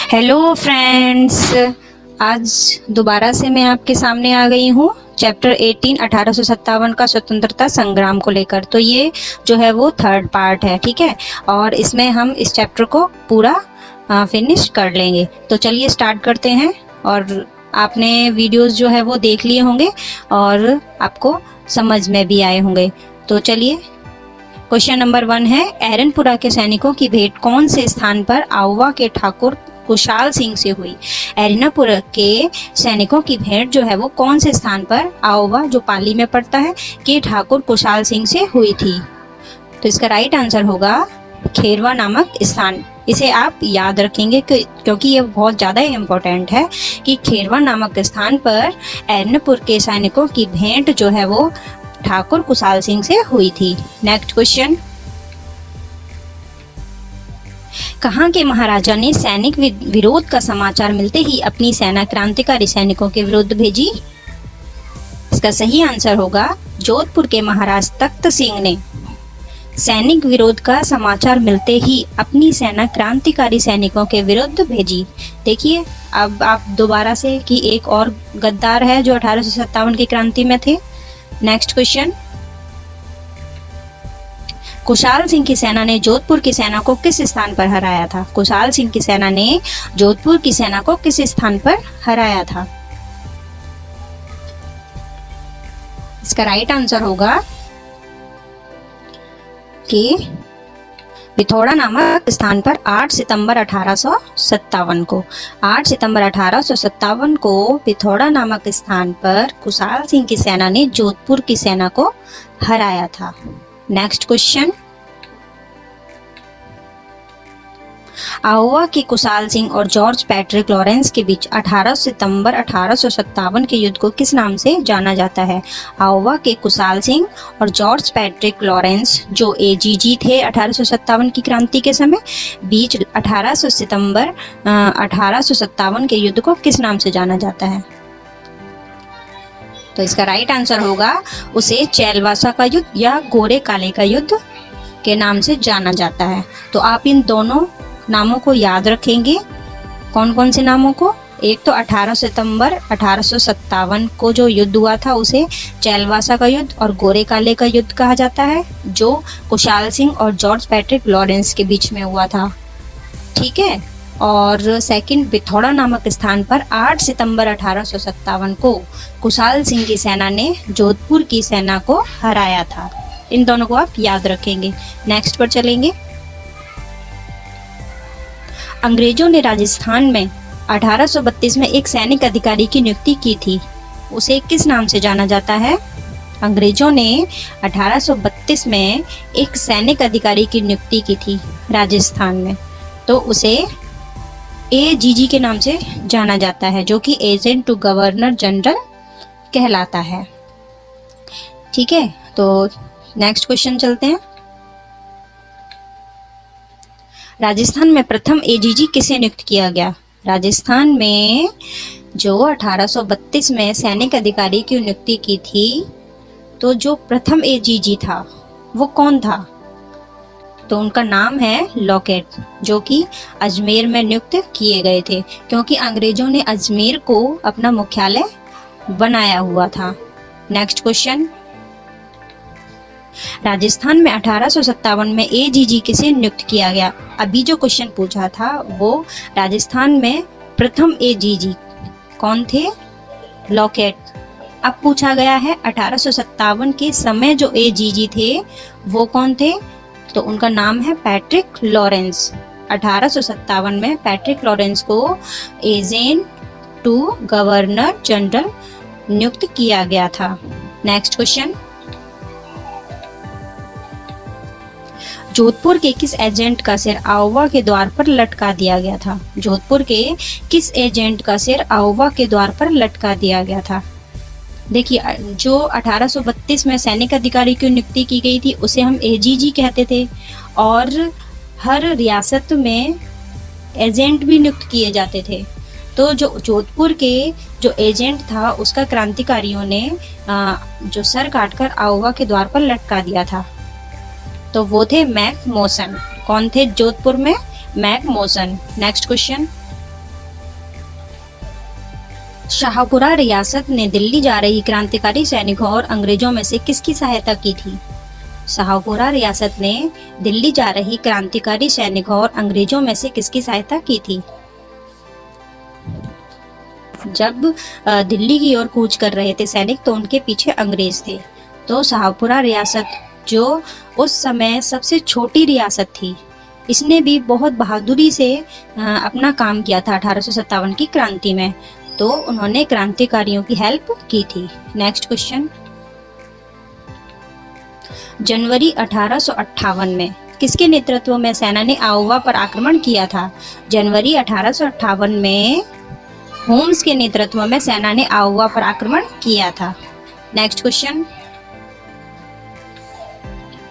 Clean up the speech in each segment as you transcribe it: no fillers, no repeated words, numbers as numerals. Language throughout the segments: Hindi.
हेलो फ्रेंड्स, आज दोबारा से मैं आपके सामने आ गई हूँ चैप्टर 18 1857 का स्वतंत्रता संग्राम को लेकर। तो ये जो है वो थर्ड पार्ट है, ठीक है। और इसमें हम इस चैप्टर को पूरा फिनिश कर लेंगे। तो चलिए स्टार्ट करते हैं। और आपने वीडियोस जो है वो देख लिए होंगे और आपको समझ में भी आए होंगे। तो चलिए, क्वेश्चन नंबर 1 है, एरनपुरा के सैनिकों की भेंट कौन से स्थान पर आउवा के ठाकुर कुशाल सिंह से हुई। एरनापुर के सैनिकों की भेंट जो है वो कौन से स्थान पर, आउवा जो पाली में पड़ता है, के ठाकुर कुशाल सिंह से हुई थी। तो इसका राइट आंसर होगा खेरवा नामक स्थान। इसे आप याद रखेंगे क्योंकि ये बहुत ज़्यादा इम्पोर्टेंट है कि खेरवा नामक स्थान पर एरनापुर के सैनिकों की भेंट जो है वो ठाकुर कुशाल सिंह से हुई थी। नेक्स्ट क्वेश्चन, कहाँ के महाराजा ने सैनिक विरोध का समाचार मिलते ही अपनी सेना क्रांतिकारी सैनिकों के विरुद्ध भेजी। इसका सही आंसर होगा जोधपुर के महाराज तख्त सिंह ने सैनिक विरोध का समाचार मिलते ही अपनी सेना क्रांतिकारी सैनिकों के विरुद्ध भेजी। देखिए अब आप दोबारा से कि एक और गद्दार है जो 1857 की क्रांति में थे। नेक्स्ट क्वेश्चन, कुशाल सिंह की सेना ने जोधपुर की सेना को किस स्थान पर हराया था। कुशाल सिंह की सेना ने जोधपुर की सेना को किस स्थान पर हराया था। इसका राइट आंसर होगा कि पिथौरा नामक स्थान पर 8 सितंबर 1857 को 8 सितंबर 1857 को पिथौरा नामक स्थान पर कुशाल सिंह की सेना ने जोधपुर की सेना को हराया था। नेक्स्ट क्वेश्चन, आउवा के कुशाल सिंह और जॉर्ज पैट्रिक लॉरेंस के बीच 18 सितंबर 1857 के युद्ध को किस नाम से जाना जाता है। आउवा के कुशाल सिंह और जॉर्ज पैट्रिक लॉरेंस जो एजीजी थे 1857 की क्रांति के समय, बीच 18 सितंबर 1857 के युद्ध को किस नाम से जाना जाता है। तो इसका राइट आंसर होगा उसे चैलवासा का युद्ध या गोरे काले का युद्ध के नाम से जाना जाता है। तो आप इन दोनों नामों को याद रखेंगे। कौन कौन से नामों को, एक तो 18 सितंबर 1857 को जो युद्ध हुआ था उसे चैलवासा का युद्ध और गोरे काले का युद्ध कहा जाता है, जो कुशाल सिंह और जॉर्ज पैट्रिक लॉरेंस के बीच में हुआ था, ठीक है। और सेकंड, पिथौरा नामक स्थान पर 8 सितंबर 1857 को कुशाल सिंह की सेना ने जोधपुर की सेना को हराया था। इन दोनों को आप याद रखेंगे। नेक्स्ट पर चलेंगे, अंग्रेजों ने राजस्थान में 1832 में एक सैनिक अधिकारी की नियुक्ति की थी, उसे किस नाम से जाना जाता है। अंग्रेजों ने 1832 में एक सैनिक अधिकारी की नियुक्ति की थी राजस्थान में, तो उसे एजीजी के नाम से जाना जाता है, जो कि एजेंट टू गवर्नर जनरल कहलाता है, ठीक है। तो नेक्स्ट क्वेश्चन चलते हैं, राजस्थान में प्रथम एजीजी किसे नियुक्त किया गया। राजस्थान में जो 1832 में सैनिक अधिकारी की नियुक्ति की थी, तो जो प्रथम एजीजी था वो कौन था। तो उनका नाम है लॉकेट, जो कि अजमेर में नियुक्त किए गए थे, क्योंकि अंग्रेजों ने अजमेर को अपना मुख्यालय बनाया हुआ था। नेक्स्ट क्वेश्चन, राजस्थान में 1857 में एजीजी किसे नियुक्त किया गया। अभी जो क्वेश्चन पूछा था वो राजस्थान में प्रथम एजीजी कौन थे, लॉकेट। अब पूछा गया है 1857 के समय जो एजीजी थे वो कौन थे, तो उनका नाम है पैट्रिक लॉरेंस। 1857 में पैट्रिक लॉरेंस को एजेंट टू गवर्नर जनरल नियुक्त किया गया था। नेक्स्ट क्वेश्चन, जोधपुर के किस एजेंट का सिर आउवा के द्वार पर लटका दिया गया था। जोधपुर के किस एजेंट का सिर आउवा के द्वार पर लटका दिया गया था। देखिए, जो 1832 में सैनिक अधिकारी की नियुक्ति की गई थी उसे हम एजीजी कहते थे, और हर रियासत में एजेंट भी नियुक्त किए जाते थे। तो जो जोधपुर के जो एजेंट था उसका क्रांतिकारियों ने जो सर काटकर आउवा के द्वार पर लटका दिया था, तो वो थे मैक मोसन। कौन थे जोधपुर में, मैक मोसन। नेक्स्ट क्वेश्चन, शाहपुरा रियासत ने दिल्ली जा रही क्रांतिकारी सैनिकों और अंग्रेजों में से किसकी सहायता की थी? शाहपुरा रियासत ने दिल्ली जा रही क्रांतिकारी सैनिकों और अंग्रेजों में से किसकी सहायता की थी? जब दिल्ली की ओर कूच कर रहे थे सैनिक तो उनके पीछे अंग्रेज थे। तो शाहपुरा रियासत जो उस समय सबसे छोटी रियासत थी, इसने भी बहुत बहादुरी से अपना काम किया था 1857 की क्रांति में। तो उन्होंने क्रांतिकारियों की हेल्प की थी। नेक्स्ट क्वेश्चन, जनवरी 1858 में किसके नेतृत्व में सेना ने आउवा पर आक्रमण किया था? जनवरी 1858 में होम्स के नेतृत्व में सेना ने आउवा पर आक्रमण किया था। नेक्स्ट क्वेश्चन,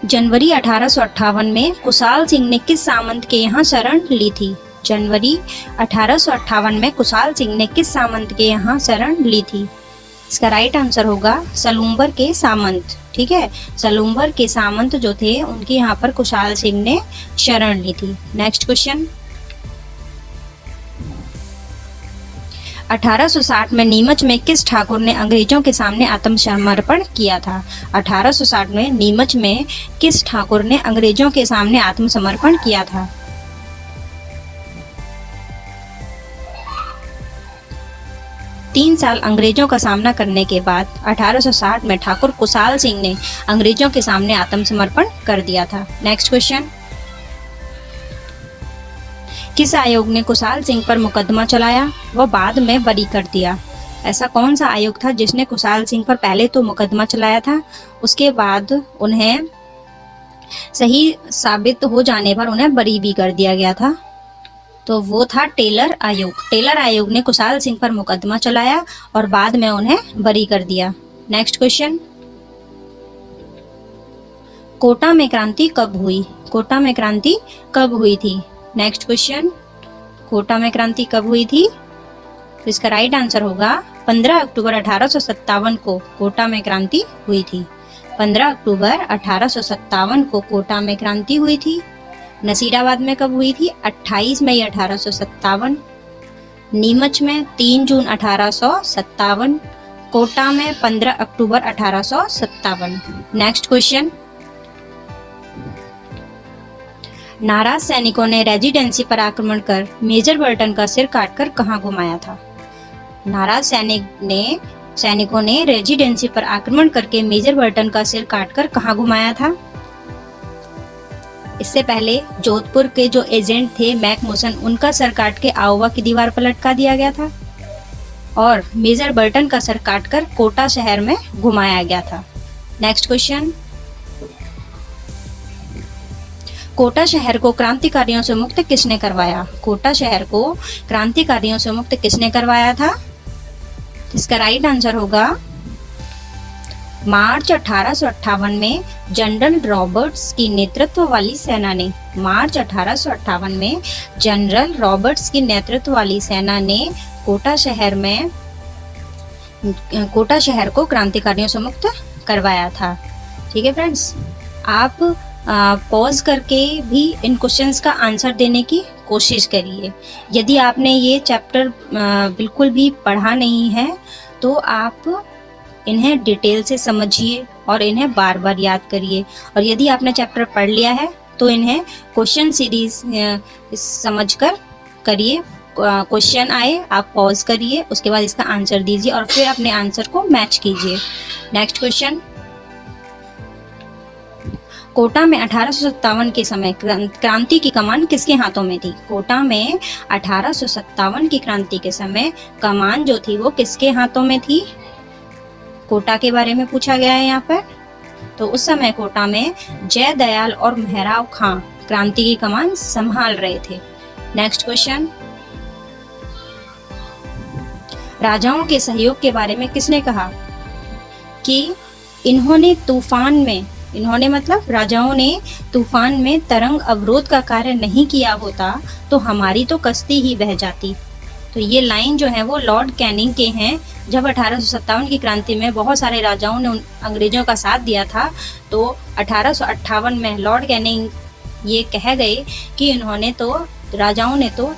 जनवरी 1858 में कुशाल सिंह ने किस सामंत के यहाँ शरण ली थी? जनवरी 1858 में कुशाल सिंह ने किस सामंत के यहाँ शरण ली थी? इसका राइट आंसर होगा सलूम्बर के सामंत। ठीक है, सलूम्बर के सामंत जो थे उनके यहाँ पर कुशाल सिंह ने शरण ली थी। नेक्स्ट क्वेश्चन, 1860 में नीमच में किस ठाकुर ने अंग्रेजों के सामने आत्मसमर्पण किया था? 1860 में नीमच में किस ठाकुर ने अंग्रेजों के सामने आत्मसमर्पण किया था? तीन साल अंग्रेजों का सामना करने के बाद 1860 में ठाकुर कुशाल सिंह ने अंग्रेजों के सामने आत्मसमर्पण कर दिया था। नेक्स्ट क्वेश्चन, किस आयोग ने कुशाल सिंह पर मुकदमा चलाया व बाद में बरी कर दिया? ऐसा कौन सा आयोग था जिसने कुशाल सिंह पर पहले तो मुकदमा चलाया था, उसके बाद उन्हें सही साबित हो जाने पर उन्हें बरी भी कर दिया गया था? तो वो था टेलर आयोग। टेलर आयोग ने कुशाल सिंह पर मुकदमा चलाया और बाद में उन्हें बरी कर दिया। नेक्स्ट क्वेश्चन, कोटा में क्रांति कब हुई? कोटा में क्रांति कब हुई थी? नेक्स्ट क्वेश्चन, कोटा में क्रांति कब हुई थी? तो इसका राइट आंसर होगा 15 अक्टूबर 1857 को कोटा में क्रांति हुई थी। 15 अक्टूबर 1857 को कोटा में क्रांति हुई थी। नसीराबाद में कब हुई थी? 28 मई 1857। नीमच में 3 जून 1857। कोटा में 15 अक्टूबर 1857। नेक्स्ट क्वेश्चन, नाराज सैनिकों ने रेजिडेंसी पर आक्रमण कर मेजर बर्टन का सिर काटकर कहां घुमाया था? नाराज सैनिकों ने रेजिडेंसी पर आक्रमण करके मेजर बर्टन का सिर काटकर कहां घुमाया था? इससे पहले जोधपुर के जो एजेंट थे मैकमोसन, उनका सर काट के आउवा की दीवार पर लटका दिया गया था और मेजर बर्टन का सर काटकर कोटा शहर में घुमाया गया था। नेक्स्ट क्वेश्चन, कोटा शहर को क्रांतिकारियों से मुक्त किसने करवाया? कोटा शहर को क्रांतिकारियों से मुक्त किसने करवाया था? इसका राइट आंसर होगा मार्च 1858 में जनरल रॉबर्ट्स की नेतृत्व वाली सेना ने। मार्च 1858 में जनरल रॉबर्ट्स की नेतृत्व वाली सेना ने कोटा शहर को क्रांतिकारियों से मुक्त करवाया था। ठीक है फ्रेंड्स, आप पॉज करके भी इन क्वेश्चंस का आंसर देने की कोशिश करिए। यदि आपने ये चैप्टर बिल्कुल भी पढ़ा नहीं है तो आप इन्हें डिटेल से समझिए और इन्हें बार बार याद करिए। और यदि आपने चैप्टर पढ़ लिया है तो इन्हें क्वेश्चन सीरीज समझकर करिए। क्वेश्चन आए आप पॉज करिए, उसके बाद इसका आंसर दीजिए और फिर अपने आंसर को मैच कीजिए। नेक्स्ट क्वेश्चन, कोटा में 1857 के समय क्रांति की कमान किसके हाथों में थी? कोटा में 1857 की क्रांति के समय कमान जो थी वो किसके हाथों में थी? कोटा के बारे में पूछा गया है यहाँ पर। तो उस समय कोटा में जयदयाल और मेहराव खां क्रांति की कमान संभाल रहे थे। नेक्स्ट क्वेश्चन, राजाओं के सहयोग के बारे में किसने कहा कि राजाओं ने तूफान में तरंग अवरोध का कार्य नहीं किया होता तो हमारी तो कश्ती ही बह जाती। तो ये लाइन जो है वो लॉर्ड कैनिंग के हैं। जब 1857 की क्रांति में बहुत सारे राजाओं ने अंग्रेजों का साथ दिया था तो 1858 में लॉर्ड कैनिंग ये कह गए कि राजाओं ने तो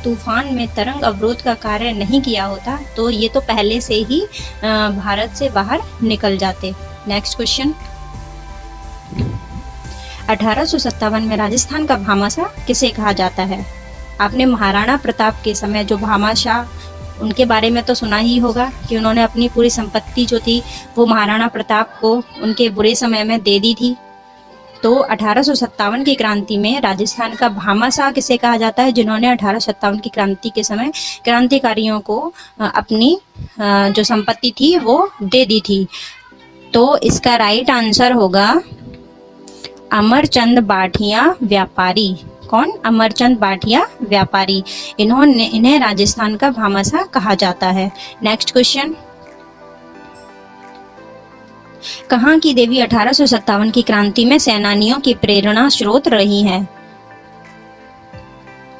तूफान में तरंग अवरोध का कार्य नहीं किया होता तो ये तो पहले से ही भारत से बाहर निकल जाते। नेक्स्ट क्वेश्चन, 1857 में राजस्थान का भामाशाह किसे कहा जाता है? आपने महाराणा प्रताप के समय जो भामाशाह उनके बारे में तो सुना ही होगा कि उन्होंने अपनी पूरी संपत्ति जो थी वो महाराणा प्रताप को उनके बुरे समय में दे दी थी। तो 1857 की क्रांति में राजस्थान का भामाशाह किसे कहा जाता है? जिन्होंने 1857 की क्रांति के समय क्रांतिकारियों को अपनी जो संपत्ति थी वो दे दी थी। तो इसका राइट आंसर होगा अमरचंद बाठिया व्यापारी। कौन? अमरचंद बाठिया व्यापारी। इन्हें राजस्थान का भामाशाह कहा जाता है। नेक्स्ट क्वेश्चन, कहाँ की देवी 1857 की क्रांति में सेनानियों की प्रेरणा स्रोत रही हैं?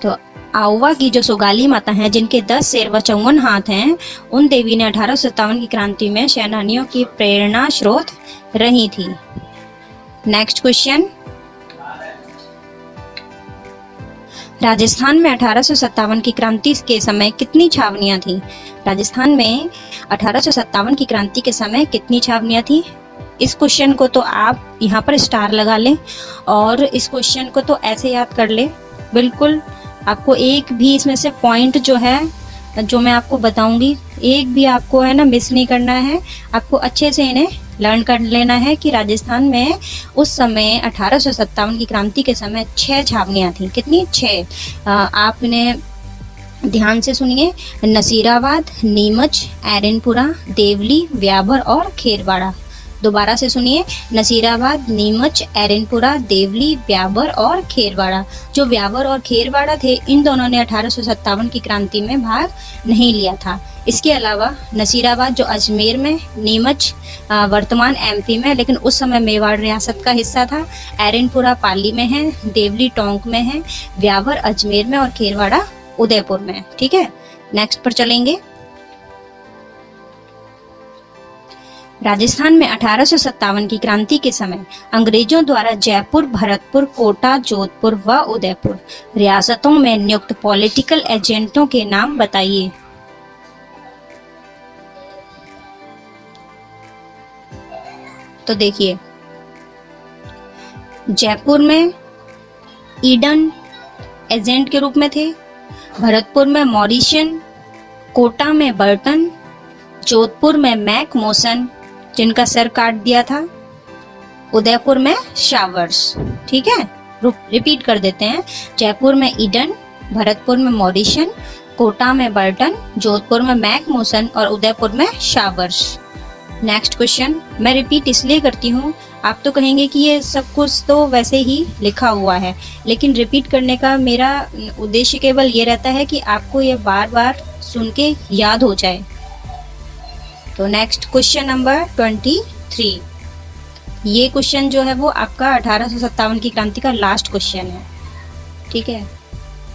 तो आउवा की जो सुगाली माता हैं जिनके 10 सिर व 54 हाथ हैं, उन देवी ने 1857 की क्रांति में सेनानियों की प्रेरणा स्रोत रही थी। नेक्स्ट क्वेश्चन, राजस्थान में 1857 की क्रांति के समय कितनी छावनियां थी? राजस्थान में 1857 की क्रांति के समय कितनी छावनियां थी? इस क्वेश्चन को तो आप यहाँ पर स्टार लगा लें और इस क्वेश्चन को तो ऐसे याद कर ले, बिल्कुल आपको एक भी इसमें से पॉइंट जो है जो मैं आपको बताऊंगी एक भी आपको है ना मिस नहीं करना है। आपको अच्छे से इन्हें लर्न कर लेना है कि राजस्थान में उस समय 1857 की क्रांति के समय 6 छावनियां थी। कितनी? 6। आप इन्हें ध्यान से सुनिए, नसीराबाद, नीमच, एरनपुरा, देवली, व्यावर और खेरवाड़ा। दोबारा से सुनिए, नसीराबाद, नीमच, एरनपुरा, देवली, व्यावर और खेरवाड़ा। जो व्यावर और खेरवाड़ा थे इन दोनों ने 1857 की क्रांति में भाग नहीं लिया था। इसके अलावा नसीराबाद जो अजमेर में, नीमच वर्तमान एमपी में लेकिन उस समय मेवाड़ रियासत का हिस्सा था, एरनपुरा पाली में है, देवली टोंक में है, व्यावर अजमेर में और खेरवाड़ा उदयपुर में। ठीक है, नेक्स्ट पर चलेंगे। राजस्थान में 1857 की क्रांति के समय अंग्रेजों द्वारा जयपुर, भरतपुर, कोटा, जोधपुर व उदयपुर रियासतों में नियुक्त पॉलिटिकल एजेंटों के नाम बताइए। तो देखिए, जयपुर में ईडन एजेंट के रूप में थे, भरतपुर में मॉरिशन, कोटा में बर्टन, जोधपुर में मैक मोसन जिनका सर काट दिया था, उदयपुर में शावर्स। ठीक है, रिपीट कर देते हैं। जयपुर में ईडन, भरतपुर में मॉरिशन, कोटा में बर्टन, जोधपुर में मैक मोसन और उदयपुर में शावर्स। नेक्स्ट क्वेश्चन मैं रिपीट इसलिए करती हूँ, आप तो कहेंगे कि ये सब कुछ तो वैसे ही लिखा हुआ है, लेकिन रिपीट करने का मेरा उद्देश्य केवल ये रहता है कि आपको ये बार बार सुन के याद हो जाए। तो नेक्स्ट क्वेश्चन नंबर 23, ये क्वेश्चन जो है वो आपका 1857 की क्रांति का लास्ट क्वेश्चन है। ठीक है,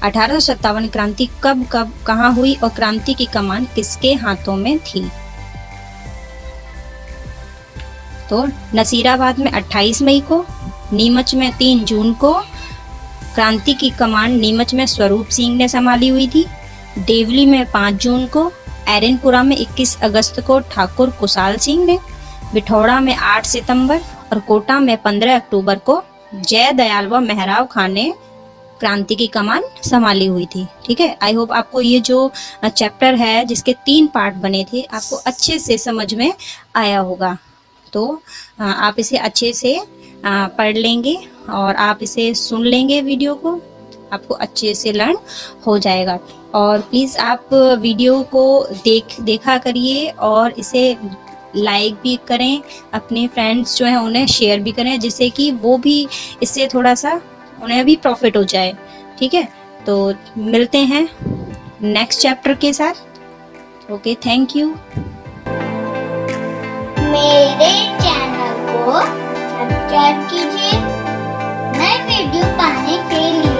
1857 क्रांति कब कहाँ हुई और क्रांति की कमान किसके हाथों में थी? तो नसीराबाद में 28 मई को, नीमच में 3 जून को क्रांति की कमान नीमच में स्वरूप सिंह ने संभाली हुई थी, देवली में 5 जून को, एरनपुरा में 21 अगस्त को ठाकुर कुशाल सिंह ने, बिठौड़ा में 8 सितंबर और कोटा में 15 अक्टूबर को जय दयाल व मेहराव खान ने क्रांति की कमान संभाली हुई थी। ठीक है, आई होप आपको ये जो चैप्टर है जिसके 3 पार्ट बने थे आपको अच्छे से समझ में आया होगा। तो आप इसे अच्छे से पढ़ लेंगे और आप इसे सुन लेंगे, वीडियो को आपको अच्छे से लर्न हो जाएगा। और प्लीज़ आप वीडियो को देखा करिए और इसे लाइक भी करें, अपने फ्रेंड्स जो हैं उन्हें शेयर भी करें, जिससे कि वो भी इससे थोड़ा सा उन्हें भी प्रॉफिट हो जाए। ठीक है, तो मिलते हैं नेक्स्ट चैप्टर के साथ। Okay, thank you. मेरे चैनल को सब्सक्राइब कीजिए नए वीडियो पाने के लिए।